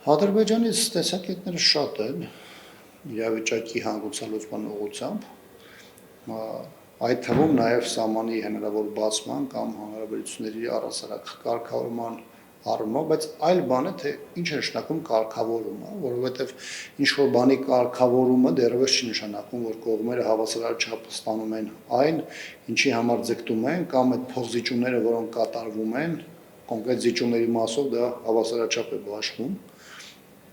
Ադրբեջանից տեսակետները շատ են իրավիճակի հանգուցալուծման ուղղությամբ, այդ թվում նաև սահմանի հնարավոր բացման կամ հանրապետությունների առհասարակ կարգավորման առումով, բայց այլ բան է, թե ինչ է նշանակում կարգավորումը, որովհետև ինչ-որ բանի կարգավորումը դեռևս չի նշանակում, որ կողմերը հավասարաչափ ստանում են այն, ինչի համար ձգտում են, կամ այդ փոխզիջումները, որոնք կատարվում են, կոնկրետ զիջումների մասով դա հավասարաչափ է բաշխում։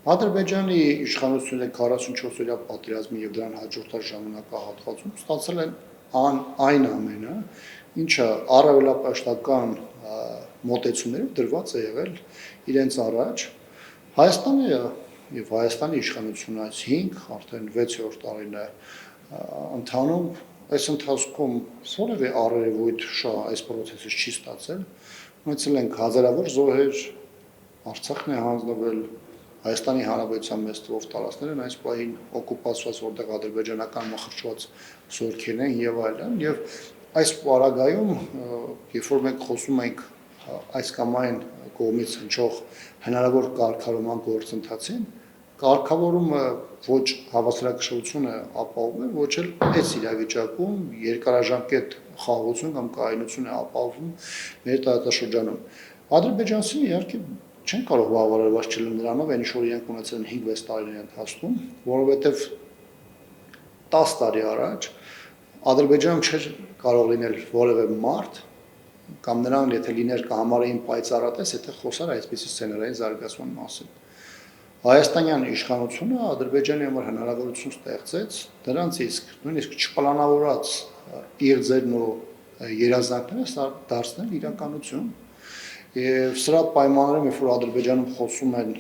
Ադրբեջանի իշխանությունները 44-օրյա պատերազմի եւ դրան հաջորդած ժամանակահատվածում ստացել են այն ամենը, ինչը առավելապաշտական մոտեցումներով դրված է եղել իրենց առաջ։ Հայաստանը եւ Հայաստանի իշխանությունը այս 5, արդեն 6-րդ տարին է ընթանում, այս ընթացքում որևէ առերևույթ այս process-ից չի ստացել։ Ունեցել ենք հազարավոր զոհեր, Արցախն է հանձնվել, Հայաստանի Հանրապետության մեծ թվով տարածքներ են այս պահին օկուպացված, որտեղ ադրբեջանական մխրճված զորքերն են եւ այլն, եւ այս պարագայում, երբ որ մենք խոսում ենք այս կամ այն կողմից հնչող հնարավոր կարգավորման գործընթացին, կարգավորումը ոչ հավասարակշռությունը ապահովում է, ոչ էլ այս իրավիճակում երկարաժամկետ խաղաղություն կամ կայունություն է ապահովում մեր տարածաշրջանում։ Ադրբեջանցին իհարկե չեն կարող բավարարված չլինել նրանով, այն ինչ որ իրենք ունեցել են 5-6 տարիների ընթացքում, որովհետև 10 տարի առաջ Ադրբեջանում չէր կարող լինել որևէ մարդ կամ նրան եթե լիներ կհամարեին պայծառատես, եթե խոսար այսպիսի սցենարային զարգացման մասին։ Հայաստանյան իշխանությունը Ադրբեջանի համար հնարավորություն ստեղծեց դրանց իսկ նույնիսկ չպլանավորած իղձերն ու երազանքները դարձնել իրականություն։ Եվ սրա պայմաններում, երբ որ Ադրբեջանում խոսում են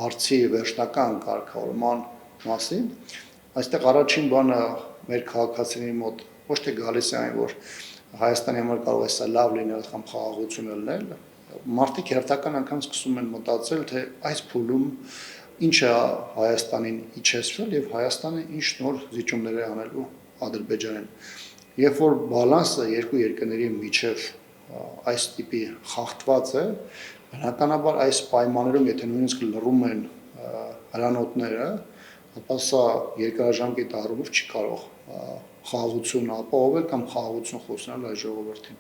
հարցի վերջնական կարգավորման մասին, այստեղ առաջին բանը մեր քաղաքացիների մոտ ոչ թե գալիս է այն, որ Հայաստանի համար կարող է սա լավ լինել կամ խաղաղություն լինել, մարդիկ հերթական անգամ սկսում են մտածել, թե այս փուլում ինչ է Հայաստանին իջեցվել եւ Հայաստանը ինչ նոր զիջումներ է անելու Ադրբեջանին։ Երբ որ բալանսը երկու երկրների միջև այս տիպի խախտված է, բնականաբար այս պայմաններում, եթե նույնիսկ լռում են հրանոթները, ապա սա երկարաժամկետ առումով չի կարող խաղաղություն ապահովել կամ խաղաղություն խոսնել այս ժողովրդին։